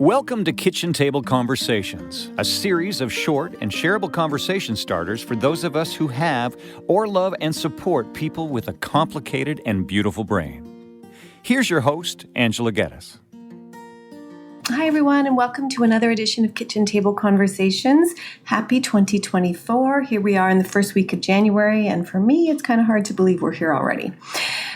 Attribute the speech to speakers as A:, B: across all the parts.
A: Welcome to Kitchen Table Conversations, a series of short and shareable conversation starters for those of us who have or love and support people with a complicated and beautiful brain. Here's your host, Angela Geddes.
B: Hi, everyone, and welcome to another edition of Kitchen Table Conversations. Happy 2024. Here we are in the first week of January, and for me, it's kind of hard to believe we're here already.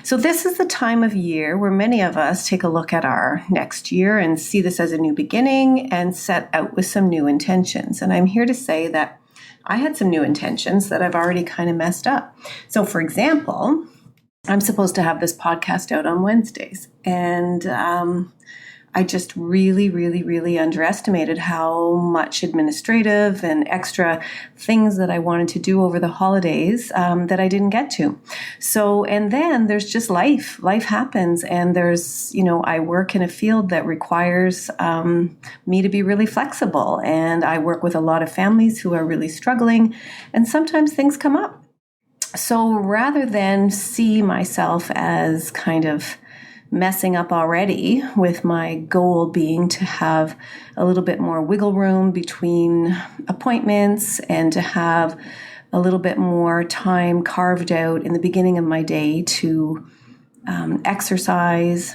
B: So this is the time of year where many of us take a look at our next year and see this as a new beginning and set out with some new intentions. And I'm here to say that I had some new intentions that I've already kind of messed up. So for example, I'm supposed to have this podcast out on Wednesdays, and I just really underestimated how much administrative and extra things that I wanted to do over the holidays that I didn't get to. So, and then there's just life. Life happens, and there's, I work in a field that requires me to be really flexible, and I work with a lot of families who are really struggling, and sometimes things come up. So rather than see myself as kind of messing up already, with my goal being to have a little bit more wiggle room between appointments and to have a little bit more time carved out in the beginning of my day to exercise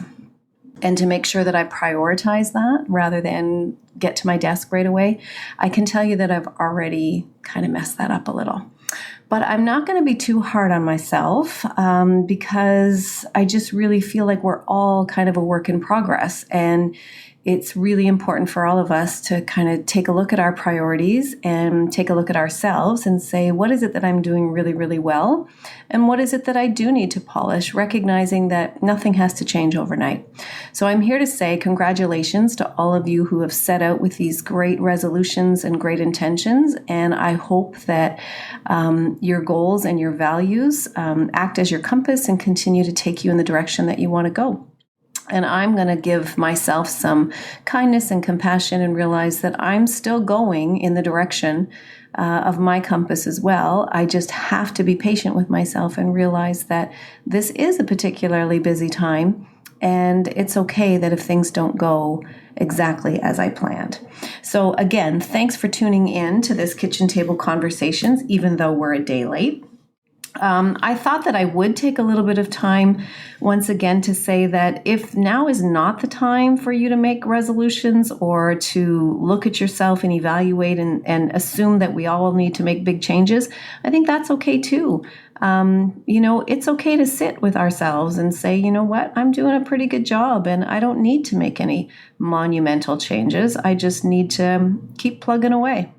B: and to make sure that I prioritize that rather than get to my desk right away, I can tell you that I've already kind of messed that up a little. But I'm not going to be too hard on myself because I just really feel like we're all kind of a work in progress. And it's really important for all of us to kind of take a look at our priorities and take a look at ourselves and say, what is it that I'm doing really well? And what is it that I do need to polish, recognizing that nothing has to change overnight. So I'm here to say congratulations to all of you who have set out with these great resolutions and great intentions. And I hope that your goals and your values act as your compass and continue to take you in the direction that you want to go. And I'm going to give myself some kindness and compassion and realize that I'm still going in the direction of my compass as well. I just have to be patient with myself and realize that this is a particularly busy time, and it's okay that if things don't go exactly as I planned. So again, thanks for tuning in to this Kitchen Table Conversations, even though we're a day late. I thought that I would take a little bit of time once again to say that if now is not the time for you to make resolutions or to look at yourself and evaluate and assume that we all need to make big changes, I think that's okay too. It's okay to sit with ourselves and say, you know what, I'm doing a pretty good job and I don't need to make any monumental changes. I just need to keep plugging away.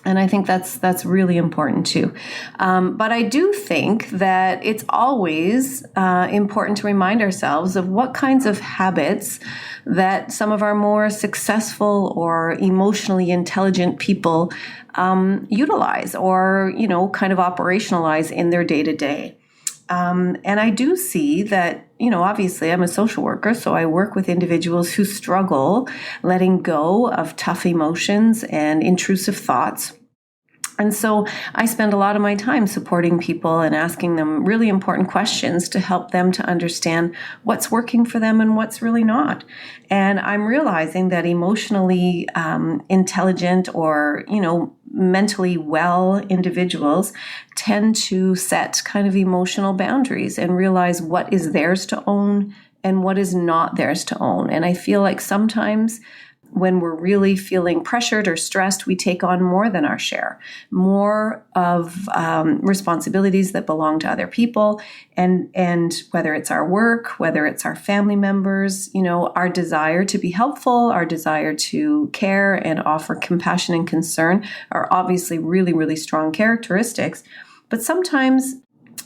B: And I think that's really important too. But I do think that it's always important to remind ourselves of what kinds of habits that some of our more successful or emotionally intelligent people utilize or, kind of operationalize in their day-to-day. And I do see that, obviously I'm a social worker, so I work with individuals who struggle letting go of tough emotions and intrusive thoughts. And so I spend a lot of my time supporting people and asking them really important questions to help them to understand what's working for them and what's really not. And I'm realizing that emotionally intelligent or, mentally well individuals tend to set kind of emotional boundaries and realize what is theirs to own and what is not theirs to own. And I feel like sometimes when we're really feeling pressured or stressed, we take on more than our share, more of responsibilities that belong to other people. And whether it's our work, whether it's our family members, our desire to be helpful, our desire to care and offer compassion and concern are obviously really strong characteristics. But sometimes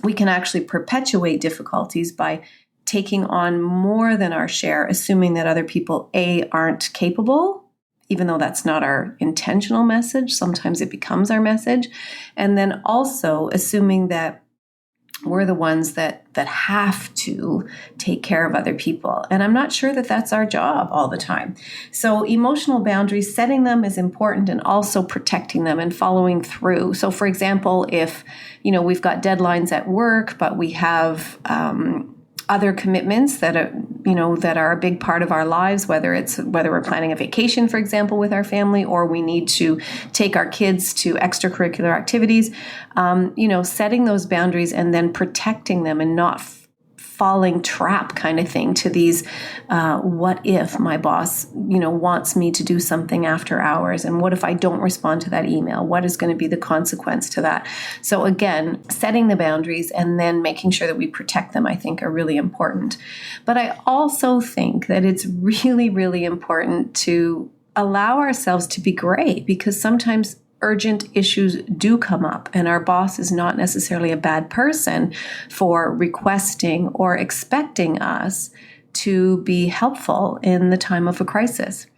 B: we can actually perpetuate difficulties by taking on more than our share, assuming that other people, aren't capable, even though that's not our intentional message. Sometimes it becomes our message. And then also assuming that we're the ones that have to take care of other people. And I'm not sure that that's our job all the time. So emotional boundaries, setting them is important, and also protecting them and following through. So for example, if, we've got deadlines at work, but we have other commitments that that are a big part of our lives, whether we're planning a vacation, for example, with our family, or we need to take our kids to extracurricular activities, setting those boundaries and then protecting them and not falling trap kind of thing to these, what if my boss, wants me to do something after hours? And what if I don't respond to that email? What is going to be the consequence to that? So again, setting the boundaries and then making sure that we protect them, I think, are really important. But I also think that it's really, really important to allow ourselves to be gray, because sometimes urgent issues do come up, and our boss is not necessarily a bad person for requesting or expecting us to be helpful in the time of a crisis.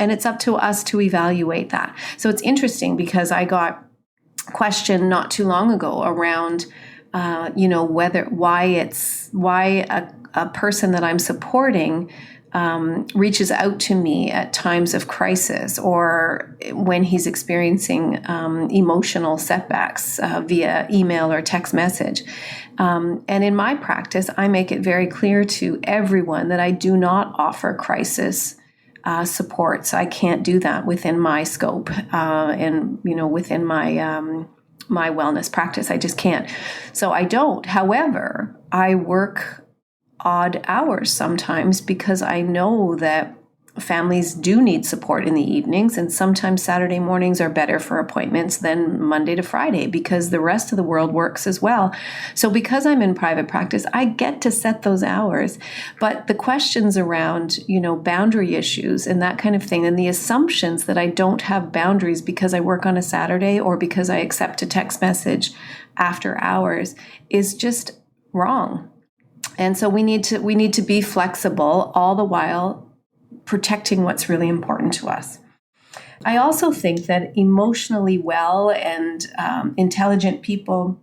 B: And it's up to us to evaluate that. So it's interesting because I got questioned not too long ago around, why a person that I'm supporting reaches out to me at times of crisis or when he's experiencing emotional setbacks via email or text message. And in my practice, I make it very clear to everyone that I do not offer crisis support. So I can't do that within my scope and within my my wellness practice. I just can't. So I don't. However, I work odd hours sometimes because I know that families do need support in the evenings, and sometimes Saturday mornings are better for appointments than Monday to Friday because the rest of the world works as well. So because I'm in private practice, I get to set those hours. But the questions around, boundary issues and that kind of thing, and the assumptions that I don't have boundaries because I work on a Saturday or because I accept a text message after hours is just wrong. And so we need to be flexible, all the while protecting what's really important to us. I also think that emotionally well and intelligent people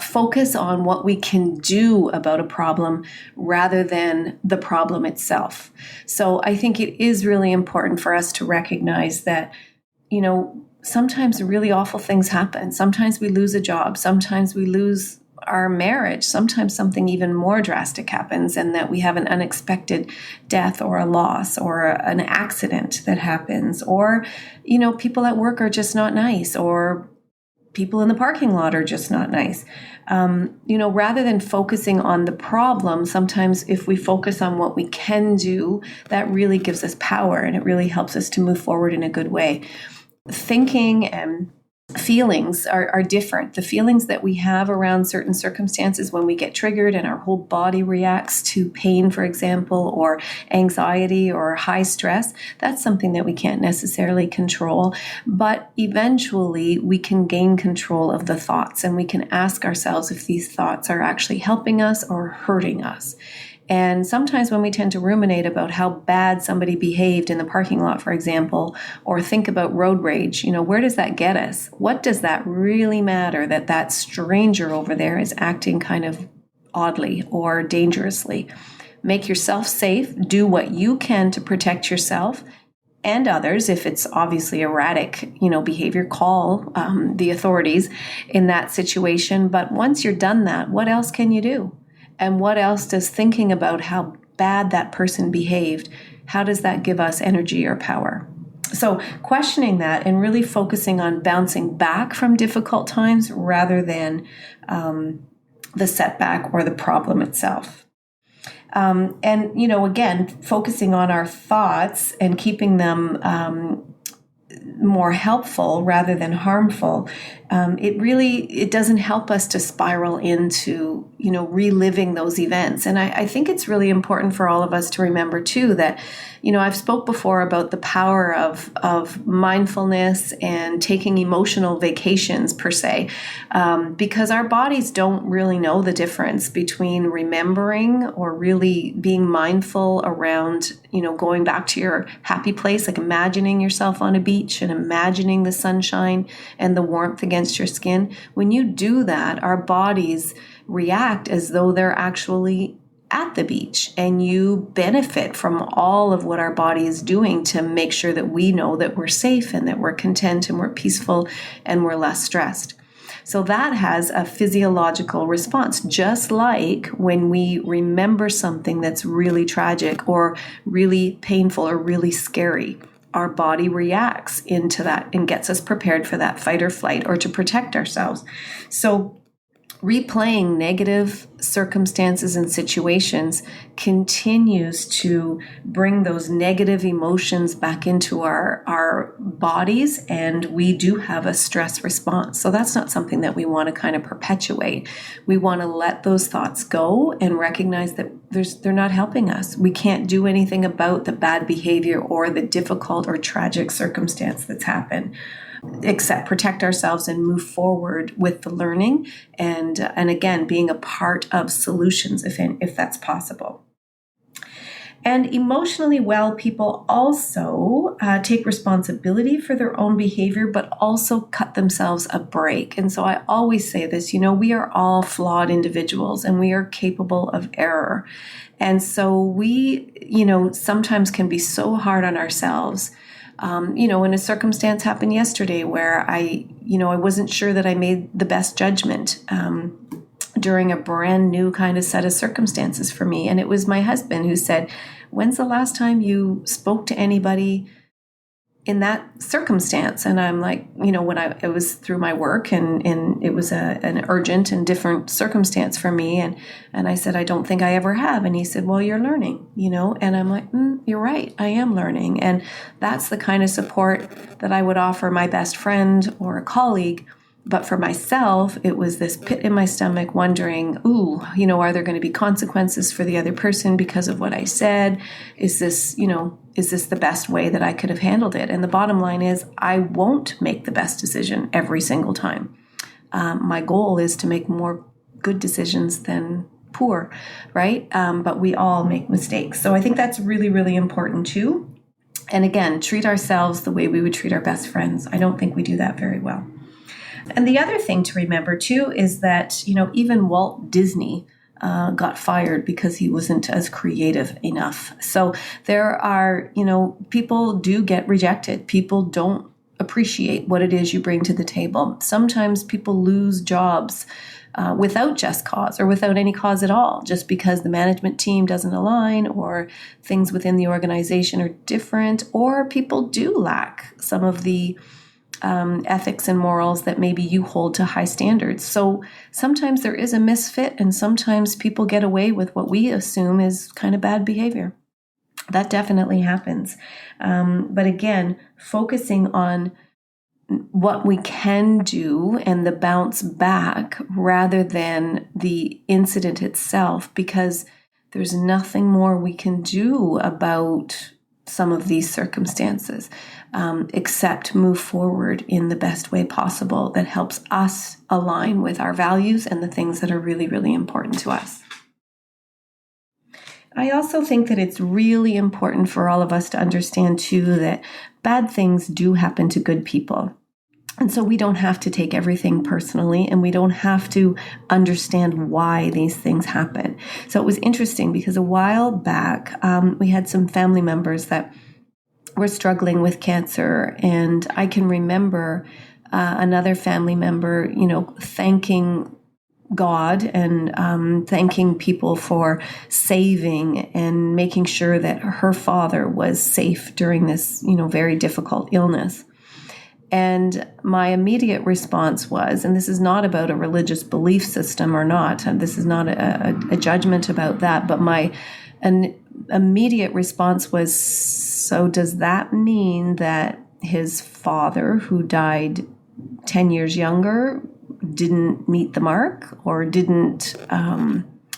B: focus on what we can do about a problem rather than the problem itself. So I think it is really important for us to recognize that, sometimes really awful things happen. Sometimes we lose a job. Sometimes we lose our marriage. Sometimes something even more drastic happens, and that we have an unexpected death or a loss or an accident that happens, or, people at work are just not nice, or people in the parking lot are just not nice. Rather than focusing on the problem, sometimes if we focus on what we can do, that really gives us power and it really helps us to move forward in a good way. Thinking and feelings are different. The feelings that we have around certain circumstances when we get triggered and our whole body reacts to pain, for example, or anxiety or high stress, that's something that we can't necessarily control. But eventually we can gain control of the thoughts, and we can ask ourselves if these thoughts are actually helping us or hurting us. And sometimes when we tend to ruminate about how bad somebody behaved in the parking lot, for example, or think about road rage, where does that get us? What does that really matter that stranger over there is acting kind of oddly or dangerously? Make yourself safe. Do what you can to protect yourself and others. If it's obviously erratic, behavior, call the authorities in that situation. But once you're done that, what else can you do? And what else does thinking about how bad that person behaved, how does that give us energy or power? So questioning that and really focusing on bouncing back from difficult times rather than the setback or the problem itself. Again, focusing on our thoughts and keeping them more helpful rather than harmful, it doesn't help us to spiral into, reliving those events. And I think it's really important for all of us to remember too that, I've spoke before about the power of mindfulness and taking emotional vacations per se, because our bodies don't really know the difference between remembering or really being mindful around, going back to your happy place, like imagining yourself on a beach and imagining the sunshine and the warmth against your skin. When you do that, our bodies react as though they're actually at the beach, and you benefit from all of what our body is doing to make sure that we know that we're safe and that we're content and we're peaceful and we're less stressed. So that has a physiological response, just like when we remember something that's really tragic or really painful or really scary. Our body reacts into that and gets us prepared for that fight or flight or to protect ourselves. So replaying negative circumstances and situations continues to bring those negative emotions back into our bodies, and we do have a stress response. So that's not something that we want to kind of perpetuate. We want to let those thoughts go and recognize that they're not helping us. We can't do anything about the bad behavior or the difficult or tragic circumstance that's happened, except protect ourselves and move forward with the learning and again being a part of solutions if that's possible. And emotionally well people also take responsibility for their own behavior, but also cut themselves a break. And so I always say this, we are all flawed individuals and we are capable of error. And so we, sometimes can be so hard on ourselves. When a circumstance happened yesterday where I wasn't sure that I made the best judgment during a brand new kind of set of circumstances for me. And it was my husband who said, "When's the last time you spoke to anybody in that circumstance?" And I'm like, when it was through my work and it was an urgent and different circumstance for me. And I said, "I don't think I ever have." And he said, "Well, you're learning, and I'm like, "You're right. I am learning." And that's the kind of support that I would offer my best friend or a colleague. But for myself, it was this pit in my stomach wondering, are there going to be consequences for the other person because of what I said? Is this the best way that I could have handled it? And the bottom line is I won't make the best decision every single time. My goal is to make more good decisions than poor, right? But we all make mistakes. So I think that's really, really important too. And again, treat ourselves the way we would treat our best friends. I don't think we do that very well. And the other thing to remember too is that, even Walt Disney got fired because he wasn't as creative enough. So there are, people do get rejected. People don't appreciate what it is you bring to the table. Sometimes people lose jobs without just cause or without any cause at all, just because the management team doesn't align or things within the organization are different, or people do lack some of the ethics and morals that maybe you hold to high standards. So sometimes there is a misfit, and sometimes people get away with what we assume is kind of bad behavior. That definitely happens. But again, focusing on what we can do and the bounce back rather than the incident itself, because there's nothing more we can do about some of these circumstances, except move forward in the best way possible that helps us align with our values and the things that are really, really important to us. I also think that it's really important for all of us to understand too that bad things do happen to good people. And so we don't have to take everything personally, and we don't have to understand why these things happen. So it was interesting because a while back, we had some family members that were struggling with cancer. And I can remember another family member, thanking God and thanking people for saving and making sure that her father was safe during this, very difficult illness. And my immediate response was, and this is not about a religious belief system or not, and this is not a judgment about that, but an immediate response was, so does that mean that his father, who died 10 years younger, didn't meet the mark or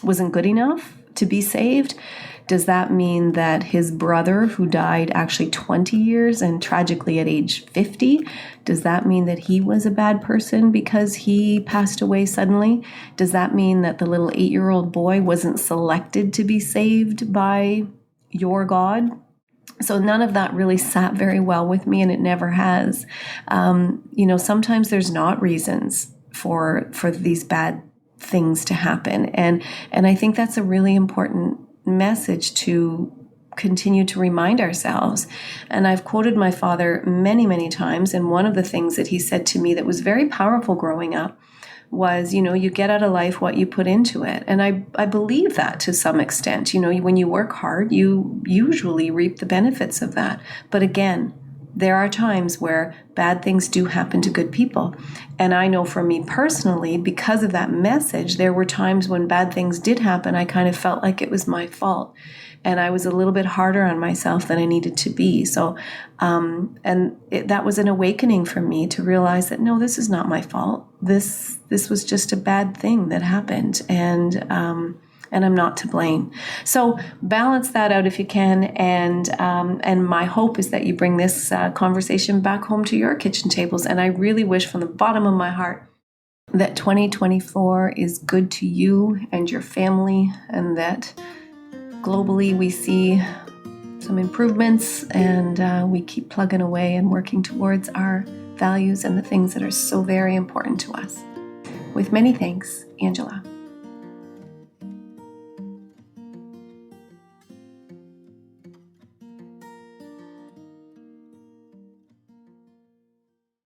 B: wasn't good enough to be saved? Does that mean that his brother, who died actually 20 years and tragically at age 50, does that mean that he was a bad person because he passed away suddenly? Does that mean that the little 8-year-old boy wasn't selected to be saved by your God? So none of that really sat very well with me, and it never has. Sometimes there's not reasons for these bad things to happen. And I think that's a really important message to continue to remind ourselves. And I've quoted my father many, many times. And one of the things that he said to me that was very powerful growing up was, you get out of life what you put into it. And I believe that to some extent. When you work hard, you usually reap the benefits of that. But again, there are times where bad things do happen to good people. And I know for me personally, because of that message, there were times when bad things did happen. I kind of felt like it was my fault. And I was a little bit harder on myself than I needed to be. So, that was an awakening for me to realize that, no, this is not my fault. This was just a bad thing that happened. And I'm not to blame. So balance that out if you can. And my hope is that you bring this conversation back home to your kitchen tables. And I really wish from the bottom of my heart that 2024 is good to you and your family, and that globally we see some improvements, and we keep plugging away and working towards our values and the things that are so very important to us. With many thanks, Angela.